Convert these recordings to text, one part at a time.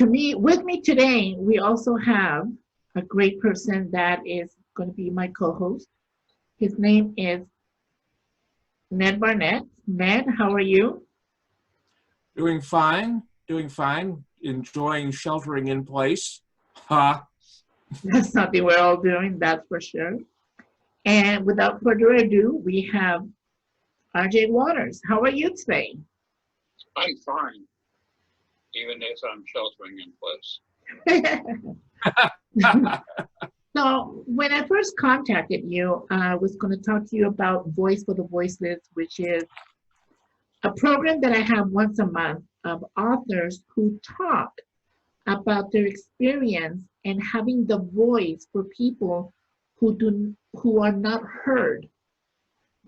with me today, we also have a great person that is going to be my co-host. His name is Ned Barnett. Ned, how are you? Doing fine, enjoying sheltering in place. Ha! That's something we're all doing, that's for sure. And without further ado, we have RJ Waters. How are you today? I'm fine, even if I'm sheltering in place. So when I first contacted you, I was going to talk to you about Voice for the Voiceless, which is a program that I have once a month of authors who talk about their experience and having the voice for people who are not heard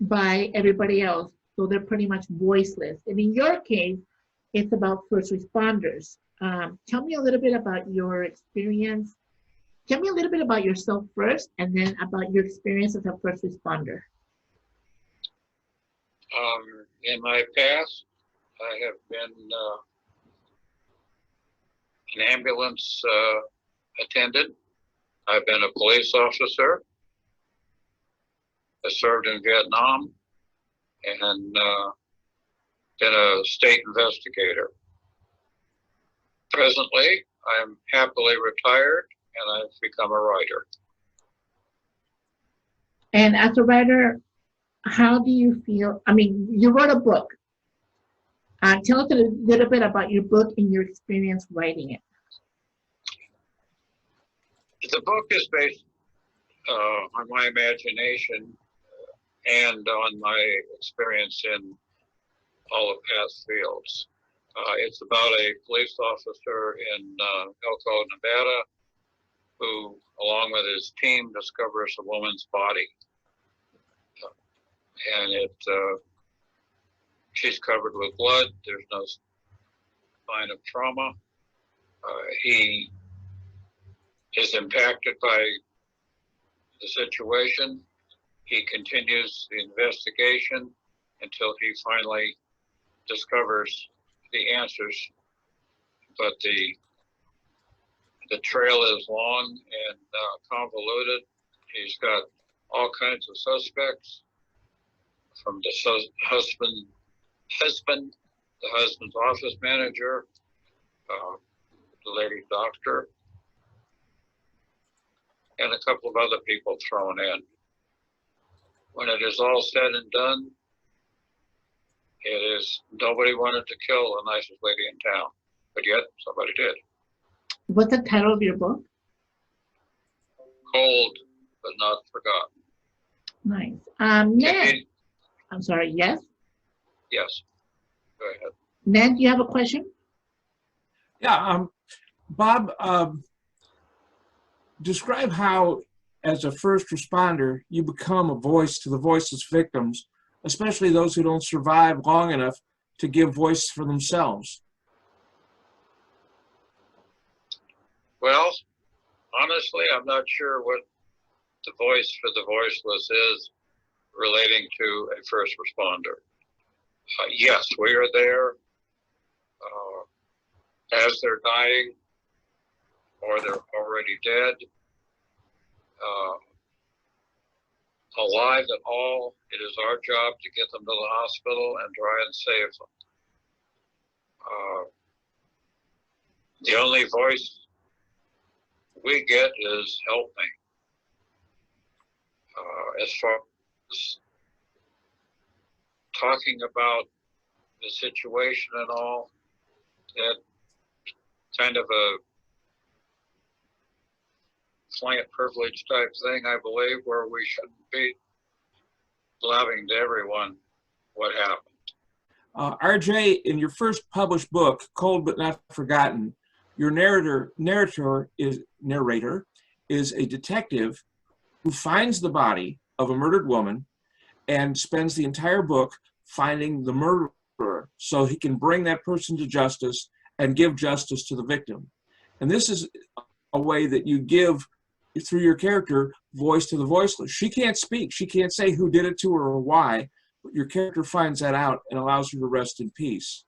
by everybody else. So they're pretty much voiceless. And in your case, it's about first responders. Tell me a little bit about your experience. Tell me a little bit about yourself first, and then about your experience as a first responder. In my past, I have been an ambulance attendant. I've been a police officer. I served in Vietnam and been a state investigator. Presently, I'm happily retired and I've become a writer. And as a writer, how do you feel? I mean, you wrote a book. Tell us a little bit about your book and your experience writing it. The book is based on my imagination and on my experience in all of past fields. It's about a police officer in Elko, Nevada, who, along with his team, discovers a woman's body. And she's covered with blood. There's no sign of trauma. He is impacted by the situation. He continues the investigation until he finally discovers the answers. But the trail is long and convoluted. He's got all kinds of suspects, from the husband, the husband's office manager, the lady doctor, and a couple of other people thrown in. When it is all said and done, it is nobody wanted to kill the nicest lady in town, but yet somebody did. What's the title of your book? Cold but not forgotten. Nice. Ned, I'm sorry, yes? Yes, go ahead. Ned, do you have a question? Yeah, Bob, describe how, as a first responder, you become a voice to the voiceless victims, especially those who don't survive long enough to give voice for themselves. Well, honestly, I'm not sure what the Voice for the Voiceless is relating to a first responder. Yes, we are there as they're dying or they're already dead. Alive at all, it is our job to get them to the hospital and try and save them. The only voice we get is help me. As far as talking about the situation and all, that kind of a client privilege type thing, I believe, where we shouldn't be blabbing to everyone what happened. RJ, in your first published book, Cold But Not Forgotten, your narrator is a detective who finds the body of a murdered woman and spends the entire book finding the murderer so he can bring that person to justice and give justice to the victim. And this is a way that you give, through your character, voice to the voiceless. She can't speak. She can't say who did it to her or why, but your character finds that out and allows her to rest in peace.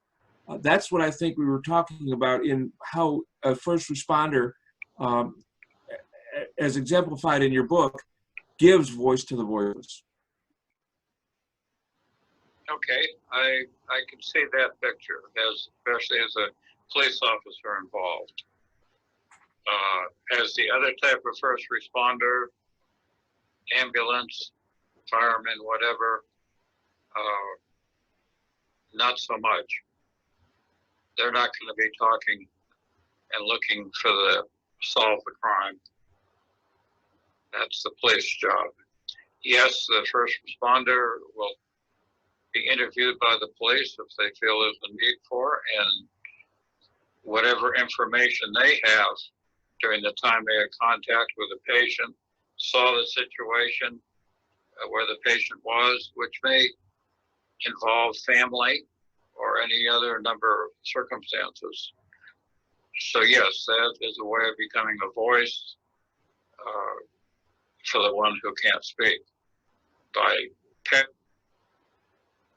That's what I think we were talking about in how a first responder, as exemplified in your book, gives voice to the voiceless. Okay, I can see that picture, especially as a police officer involved. As the other type of first responder, ambulance, fireman, whatever, not so much. They're not going to be talking and looking for solve the crime. That's the police job. Yes, the first responder will be interviewed by the police if they feel there's a need for, and whatever information they have during the time they had contact with the patient, saw the situation, where the patient was, which may involve family or any other number of circumstances. So yes, that is a way of becoming a voice for the one who can't speak, by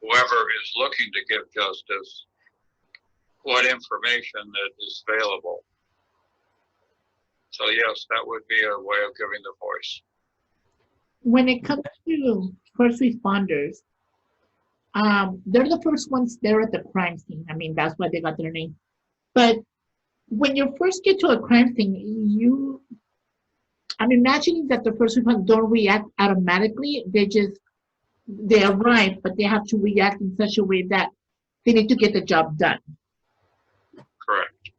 whoever is looking to give justice what information that is available. So yes, that would be a way of giving the voice. When it comes to first responders, they're the first ones there at the crime scene. I mean, that's why they got their name. But when you first get to a crime scene, I'm imagining that the first responders don't react automatically. They arrive, but they have to react in such a way that they need to get the job done. Correct.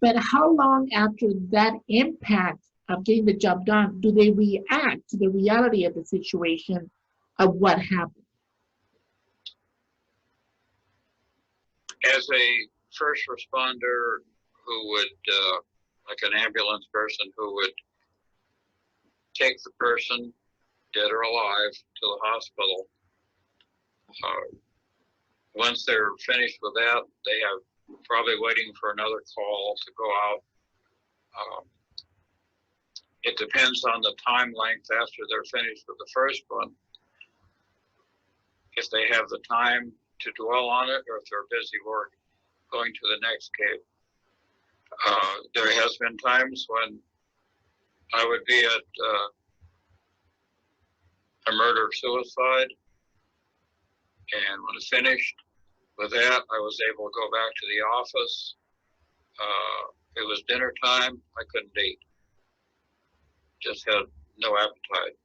But how long after that impact of getting the job done do they react to the reality of the situation of what happened? As a first responder who would, like an ambulance person who would take the person, dead or alive, to the hospital, once they're finished with that, they have probably waiting for another call to go out. It depends on the time length after they're finished with the first one. If they have the time to dwell on it, or if they're busy going to the next case. There has been times when I would be at a murder-suicide, and when I finished with that, I was able to go back to the office. It was dinner time. I couldn't eat. Just had no appetite.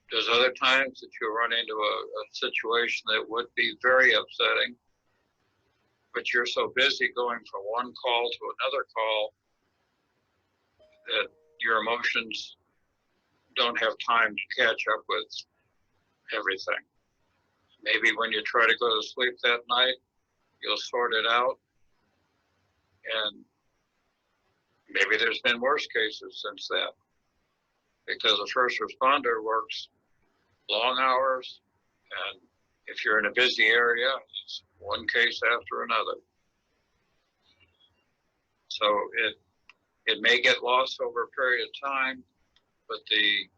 There's other times that you run into a situation that would be very upsetting, but you're so busy going from one call to another call that your emotions don't have time to catch up with everything. Maybe when you try to go to sleep that night, you'll sort it out, and maybe there's been worse cases since that, because a first responder works long hours, and if you're in a busy area, it's one case after another. So it may get lost over a period of time, but the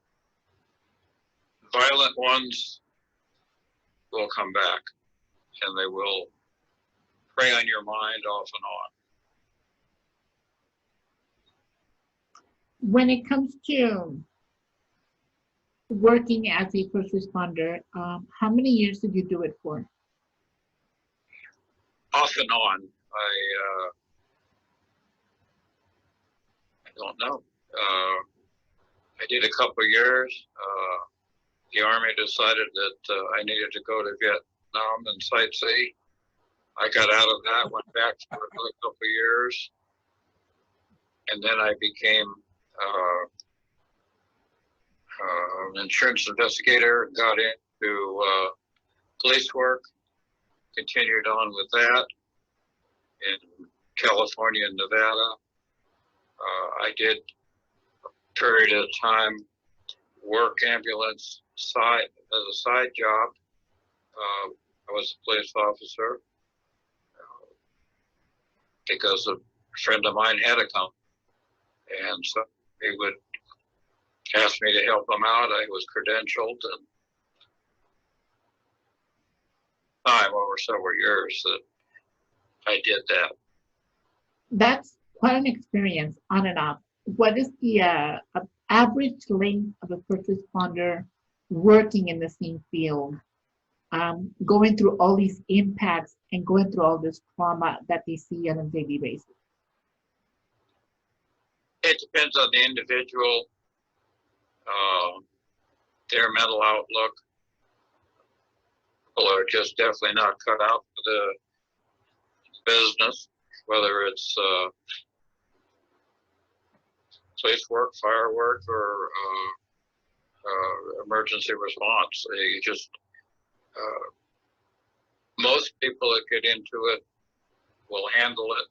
violent ones will come back, and they will prey on your mind off and on. When it comes to working as a first responder, how many years did you do it for? Off and on. I don't know. I did a couple of years. The Army decided that I needed to go to Vietnam and sightsee. I got out of that, went back for another couple of years, and then I became an insurance investigator, got into police work, continued on with that in California and Nevada. I did a period of time work ambulance as a side job. I was a police officer because a friend of mine had a company, and so he would ask me to help him out. I was credentialed, and time over several years that I did that. That's quite an experience on and off. What is the average length of a first responder working in the same field, going through all these impacts and going through all this trauma that they see on a daily basis? It depends on the individual, their mental outlook. People are just definitely not cut out for the business, whether it's police work, fire work, or emergency response. They just most people that get into it will handle it.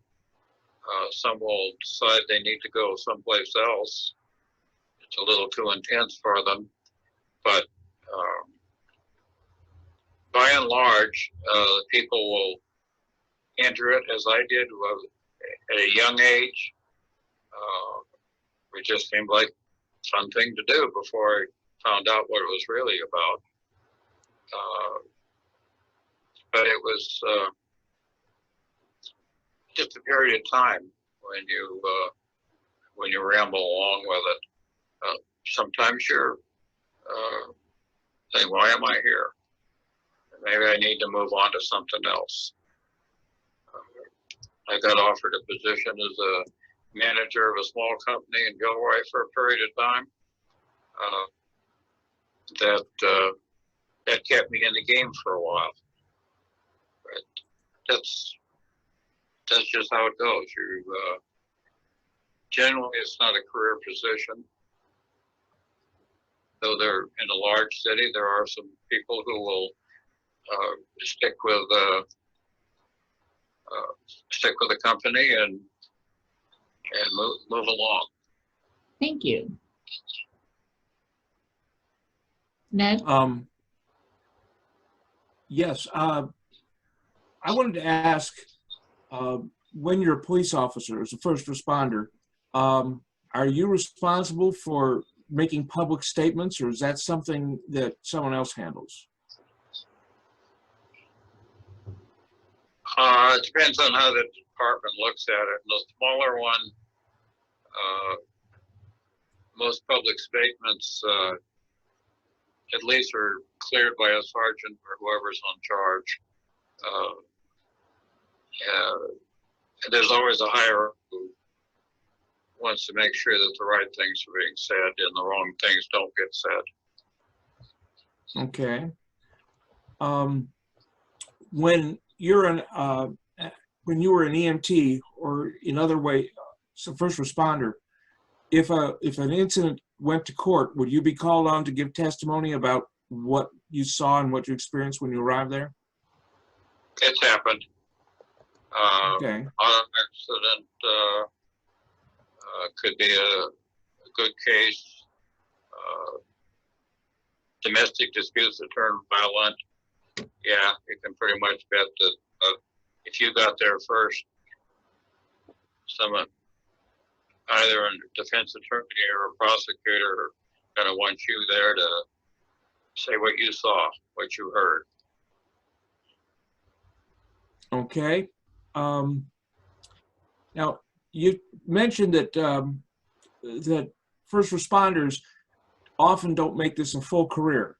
Some will decide they need to go someplace else. It's a little too intense for them, but by and large, people will enter it as I did at a young age. It just seemed like a fun thing to do before I found out what it was really about. But it was just a period of time when you ramble along with it. Sometimes you're saying, "Why am I here? Maybe I need to move on to something else." I got offered a position as a manager of a small company in Gilroy for a period of time. That kept me in the game for a while. But that's just how it goes. You generally, it's not a career position. Though they're in a large city, there are some people who will stick with the company and move along. Thank you. Ned? Yes, I wanted to ask, when you're a police officer, as a first responder, are you responsible for making public statements, or is that something that someone else handles? It depends on how the department looks at it. In the smaller one, most public statements at least are cleared by a sergeant or whoever's on charge. There's always a hierarchy who wants to make sure that the right things are being said and the wrong things don't get said. Okay. When you were an EMT or in other way, so first responder, if an incident went to court, would you be called on to give testimony about what you saw and what you experienced when you arrived there? It's happened. Okay. Auto accident could be a good case. Domestic disputes that turn violent. Yeah, you can pretty much bet that if you got there first, someone, either a defense attorney or a prosecutor, are going to want you there to say what you saw, what you heard. Okay. Now, you mentioned that that first responders often don't make this a full career.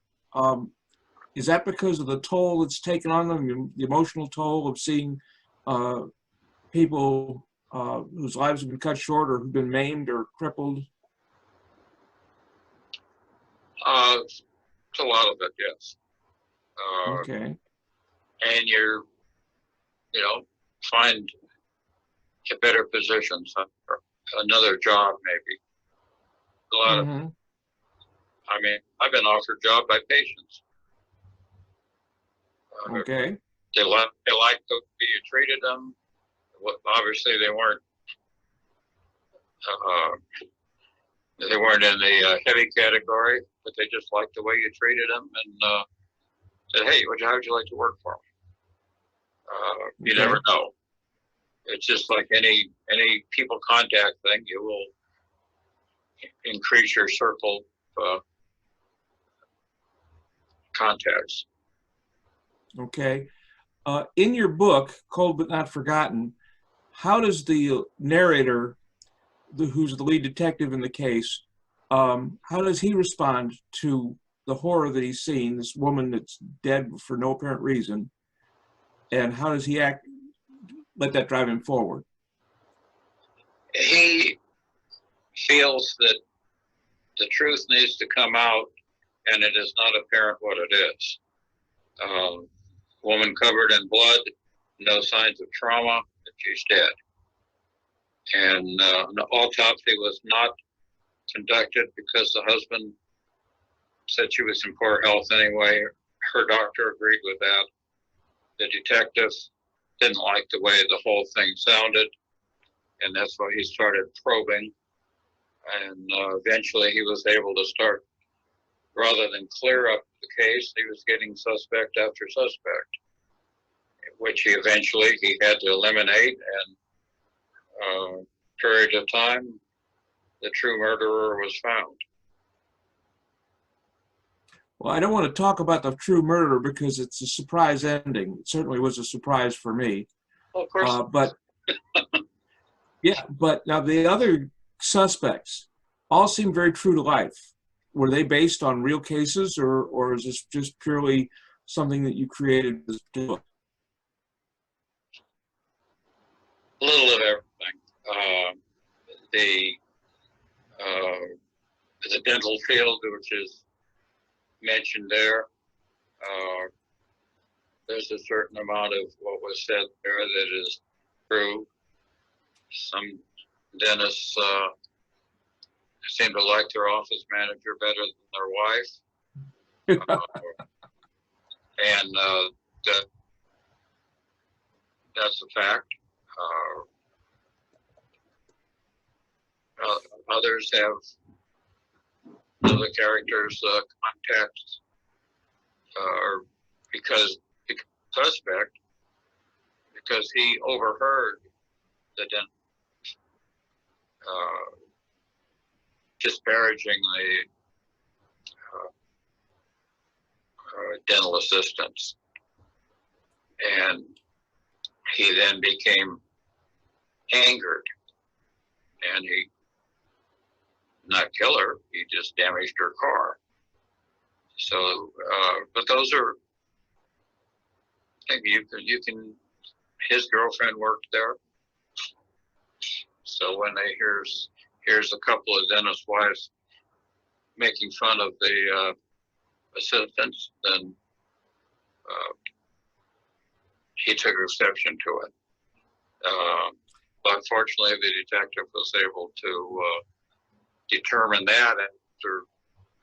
Is that because of the toll it's taken on them, the emotional toll of seeing people whose lives have been cut short or who've been maimed or crippled? It's a lot of it, yes. Okay. And find a better position, another job maybe. A lot of, I mean, I've been offered a job by patients. Okay. They like the way you treated them. Obviously, they weren't in the heavy category, but they just liked the way you treated them and said, "Hey, how'd you like to work for me?" You never know. It's just like any people contact thing. You will increase your circle of contacts. Okay. In your book, Cold But Not Forgotten, how does the narrator, who's the lead detective in the case, how does he respond to the horror that he's seen, this woman that's dead for no apparent reason, and how does he let that drive him forward? He feels that the truth needs to come out, and it is not apparent what it is. Woman covered in blood, no signs of trauma, and she's dead. And an autopsy was not conducted because the husband said she was in poor health anyway. Her doctor agreed with that. The detective didn't like the way the whole thing sounded, and that's why he started probing. And eventually he was able to start, rather than clear up the case, he was getting suspect after suspect, which he had to eliminate. And period of time, the true murderer was found. Well, I don't want to talk about the true murderer because it's a surprise ending. It certainly was a surprise for me. Well, of course. But yeah, but now the other suspects all seem very true to life. Were they based on real cases, or is this just purely something that you created as a book? A little of everything. The dental field, which is mentioned there, there's a certain amount of what was said there that is true. Some dentists seem to like their office manager better than their wife. And that's a fact. Others have other characters contacts because suspect, because he overheard the dentist disparaging the dental assistants, and he then became angered, and he not kill her, he just damaged her car. So, but those are, maybe you can, his girlfriend worked there. So when they here's a couple of dentist wives making fun of the assistants, then he took exception to it. But fortunately, the detective was able to determine that after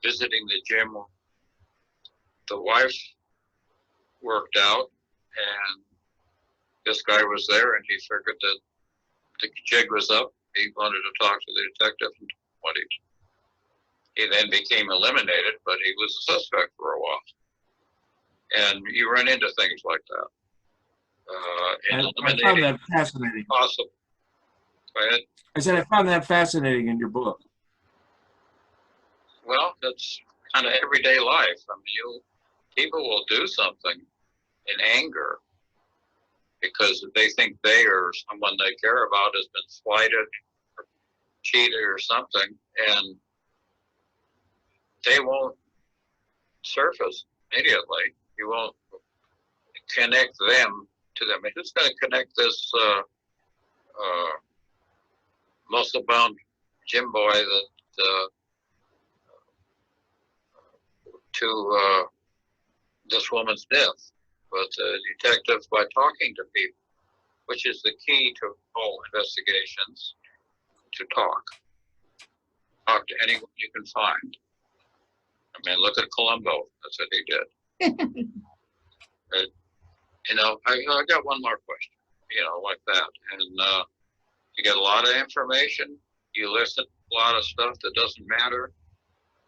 visiting the gym. The wife worked out, and this guy was there, and he figured that the jig was up. He wanted to talk to the detective, and what he then became eliminated, but he was a suspect for a while. And you run into things like that. I found that fascinating. Possible. Go ahead. I said I found that fascinating in your book. Well, that's kind of everyday life. I mean, people will do something in anger because they think they or someone they care about has been slighted or cheated or something, and they won't surface immediately. You won't connect them to them. And who's going to connect this muscle-bound gym boy that to this woman's death? But detectives, by talking to people, which is the key to all investigations, to talk. Talk to anyone you can find. I mean, look at Columbo. That's what he did. I got one more question, like that. And you get a lot of information. You listen to a lot of stuff that doesn't matter.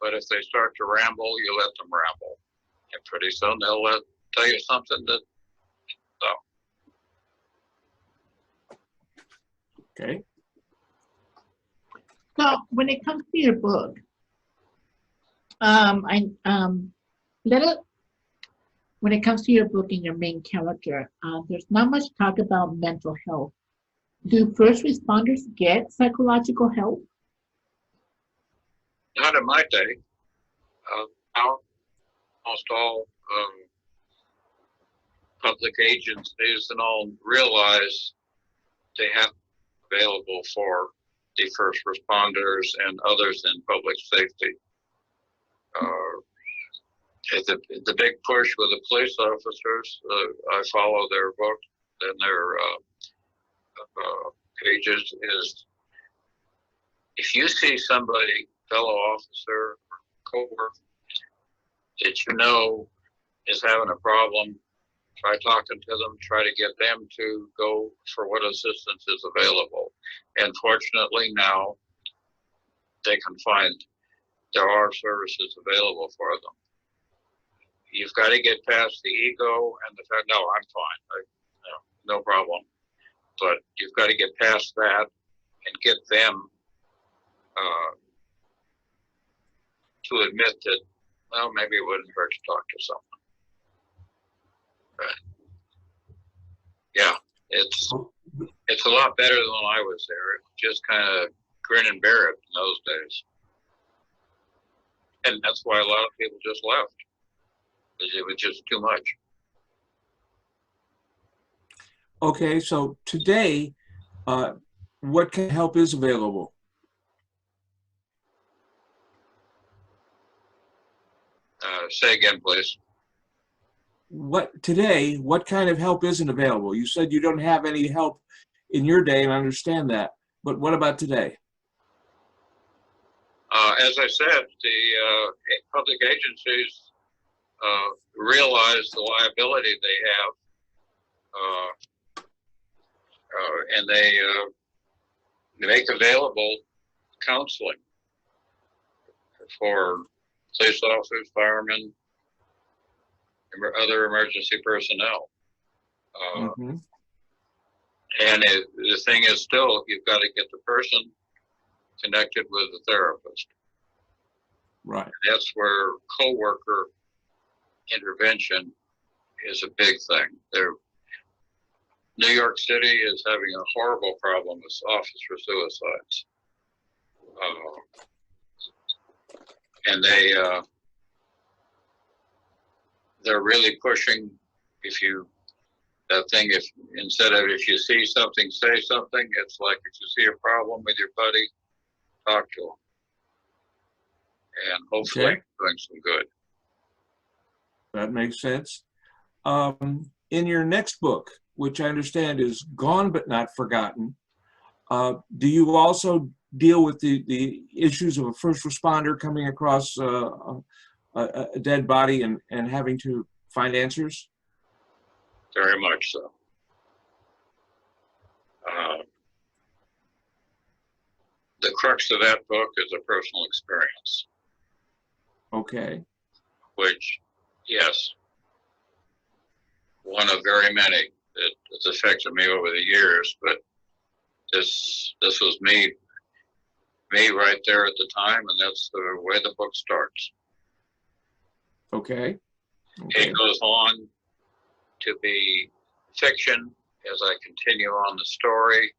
But if they start to ramble, you let them ramble. And pretty soon they'll tell you something that, Okay. So when it comes to your book, when it comes to your book and your main character, there's not much talk about mental health. Do first responders get psychological help? Not in my day. Now, almost all public agencies and all realize they have available for the first responders and others in public safety. The big push with the police officers, I follow their book and their pages, is if you see somebody, fellow officer, coworker, that you know is having a problem, try talking to them, try to get them to go for what assistance is available. And fortunately now they can find there are services available for them. You've got to get past the ego and the fact, no, I'm fine, no problem. But you've got to get past that and get them to admit that, well, maybe it wouldn't hurt to talk to someone. But yeah, it's a lot better than when I was there. It just kind of grin and bear it in those days. And that's why a lot of people just left. It was just too much. Okay, so today, what kind of help is available? Say again, please. What kind of help isn't available? You said you don't have any help in your day, and I understand that. But what about today? As I said, the public agencies realize the liability they have, and they make available counseling for police officers, firemen, other emergency personnel. And the thing is still, you've got to get the person connected with the therapist. Right. And that's where coworker intervention is a big thing. New York City is having a horrible problem with officer suicides. And they're really pushing, if instead of if you see something, say something, it's like if you see a problem with your buddy, talk to him. And hopefully doing some good. That makes sense. In your next book, which I understand is Gone But Not Forgotten, do you also deal with the issues of a first responder coming across a dead body and having to find answers? Very much so. The crux of that book is a personal experience. Okay. Which, yes, one of very many that has affected me over the years, but this was me right there at the time, and that's the way the book starts. Okay. It goes on to be fiction as I continue on the story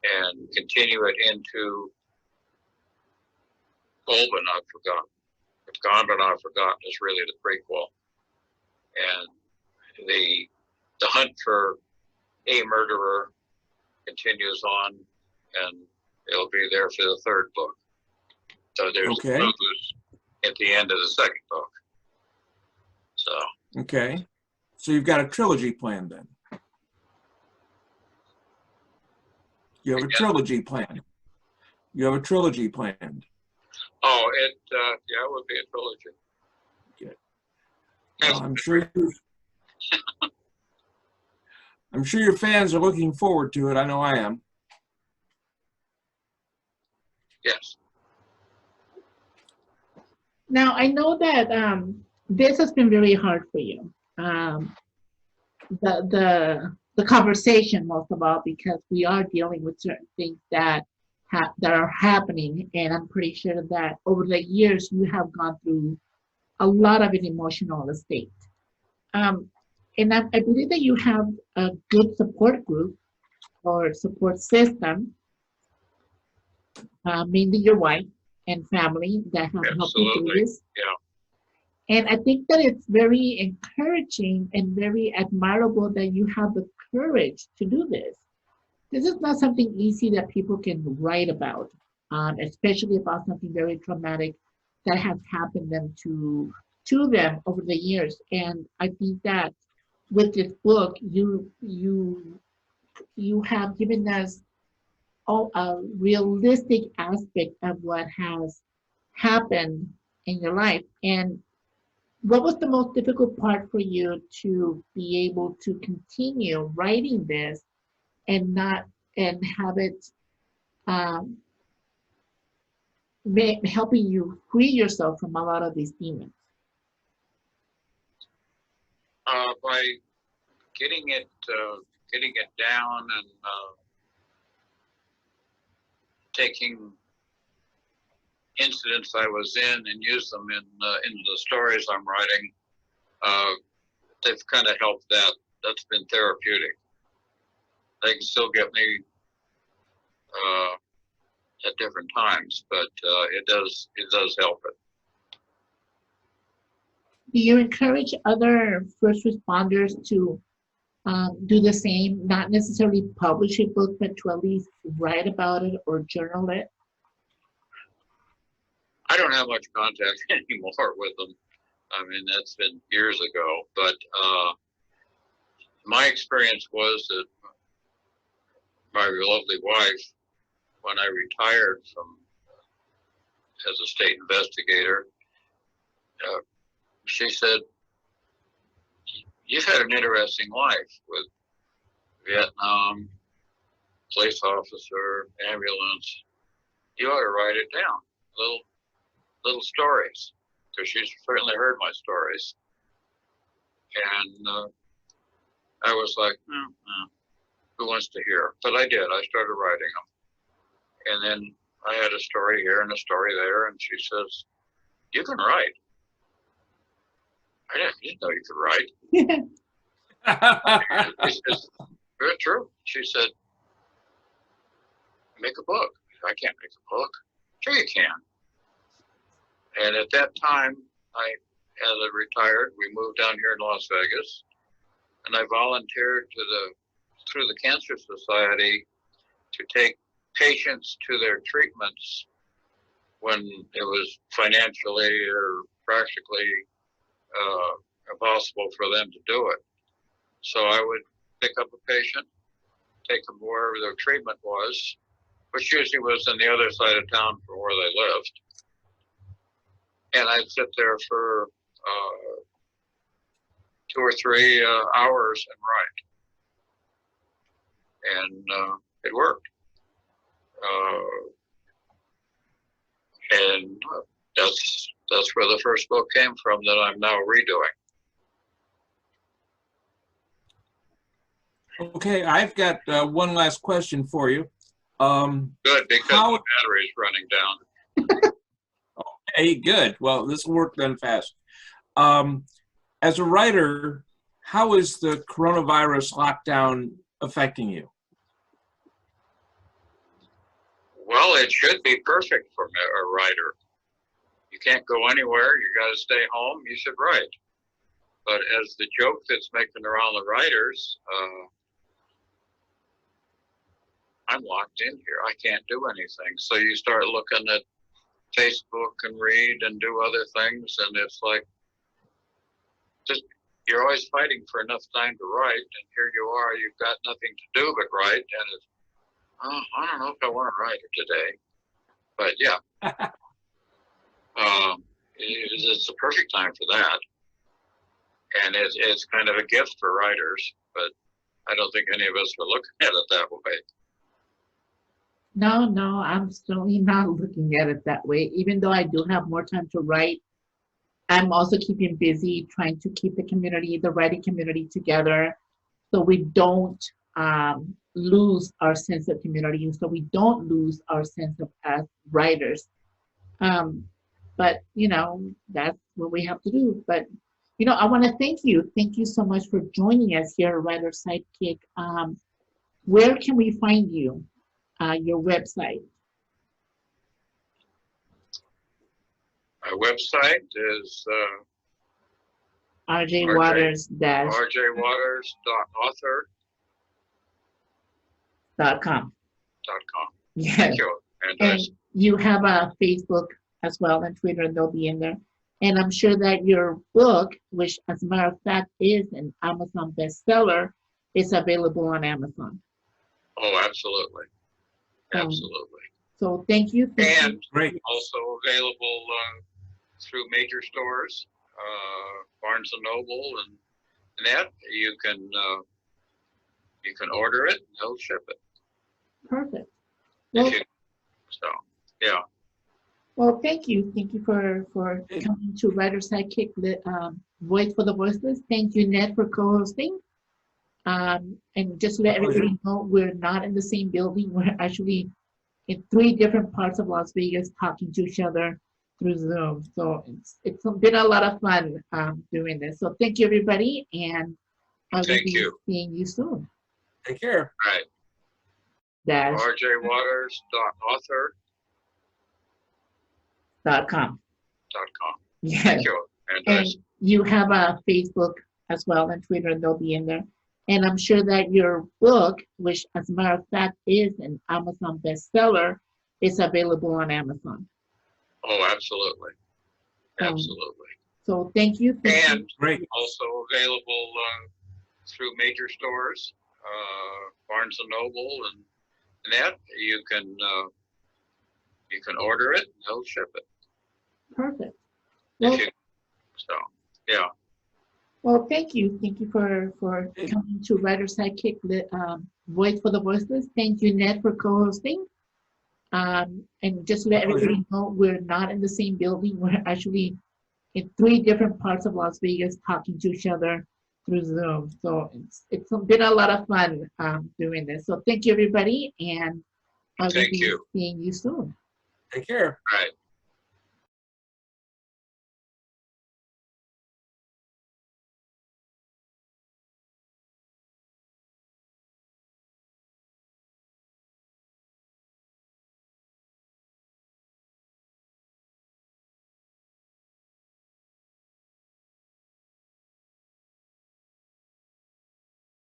and continue it into Gone But Not Forgotten. Gone But Not Forgotten is really the prequel. And the hunt for a murderer continues on, and it'll be there for the third book. So there's clues at the end of the second book. So. Okay. So you've got a trilogy planned then. You have a trilogy planned. You have a trilogy planned. Oh, it would be a trilogy. Okay. Well, I'm sure your fans are looking forward to it. I know I am. Yes. Now, I know that this has been very hard for you. The conversation, most of all, because we are dealing with certain things that are happening, and I'm pretty sure that over the years you have gone through a lot of an emotional state. And I believe that you have a good support group or support system, mainly your wife and family that have helped you through Absolutely. this. Yeah. And I think that it's very encouraging and very admirable that you have the courage to do this. This is not something easy that people can write about, especially about something very traumatic that has happened to them over the years. And I think that with this book, you have given us all a realistic aspect of what has happened in your life. And what was the most difficult part for you to be able to continue writing this and not and have it um, helping you free yourself from a lot of these demons? By getting it down and taking incidents I was in and use them in the stories I'm writing. They've kind of helped that. That's been therapeutic. They can still get me at different times, but it does help it. Do you encourage other first responders to do the same, not necessarily publish a book, but to at least write about it or journal it? I don't have much contact anymore with them. I mean, that's been years ago, but my experience was that my lovely wife, when I retired from as a state investigator, she said, "You've had an interesting life with Vietnam, police officer, ambulance. You ought to write it down, little stories," because she's certainly heard my stories. And I was like, who wants to hear? But I did. I started writing them. And then I had a story here and a story there, and she says, "You can write." I didn't know you could write. She says, "Very true." She said, "Make a book." I can't make a book. Sure you can. And at that time, as I retired, we moved down here in Las Vegas, and I volunteered through the Cancer Society to take patients to their treatments when it was financially or practically impossible for them to do it. So I would pick up a patient, take them wherever their treatment was, which usually was on the other side of town from where they lived. And I'd sit there for 2 or 3 hours and write. And it worked. And that's where the first book came from that I'm now redoing. Okay, I've got one last question for you. Good, because the battery's running down. Okay, good. Well, this will work then fast. As a writer, how is the coronavirus lockdown affecting you? Well, it should be perfect for a writer. You can't go anywhere. You got to stay home. You should write. But as the joke that's making around the writers, I'm locked in here. I can't do anything. So you start looking at Facebook and read and do other things, and it's like you're always fighting for enough time to write, and here you are, you've got nothing to do but write, and it's, I don't know if I want to write it today, but yeah. It's the perfect time for that, and it's kind of a gift for writers, but I don't think any of us are looking at it that way. No, I'm certainly not looking at it that way. Even though I do have more time to write, I'm also keeping busy trying to keep the community, the writing community together, so we don't lose our sense of community, so we don't lose our sense of as writers. But you know, that's what we have to do. But I want to thank you. Thank you so much for joining us here at Writer Sidekick. Where can we find you? Your website. My website is rjwaters-author.com. Yes. Thank you. And you have a Facebook as well and Twitter, and they'll be in there. And I'm sure that your book, which as a matter of fact is an Amazon bestseller, is available on Amazon. Oh, absolutely. Absolutely. So thank you. And Great. also available through major stores, Barnes and Noble and that. You can order it and they'll ship it. Perfect. Well, So, yeah. well, thank you. Thank you for coming to Writer Sidekick, Voice for the Voiceless. Thank you, Ned, for co-hosting. And just to let everybody know, we're not in the same building. We're actually in 3 different parts of Las Vegas talking to each other through Zoom. So it's been a lot of fun doing this. So thank you, everybody. And I'll be seeing you soon. Take care. Right. Dash. rjwaters.author.com. Yes. Thank you. And you have a Facebook as well and Twitter, and they'll be in there. And I'm sure that your book, which as a matter of fact is an Amazon bestseller, is available on Amazon. Oh, absolutely. Absolutely. So thank you. And also available through major stores, Barnes and Noble and that. You can order it and they'll ship it. Perfect. Well, So, yeah. Well, thank you. Thank you for coming to Writer Sidekick, Voice for the Voiceless. Thank you, Ned, for co-hosting. And just to let everybody know, we're not in the same building. We're actually in 3 different parts of Las Vegas talking to each other through Zoom. So it's been a lot of fun doing this. So thank you, everybody. And I'll be seeing you soon. Take care. Right.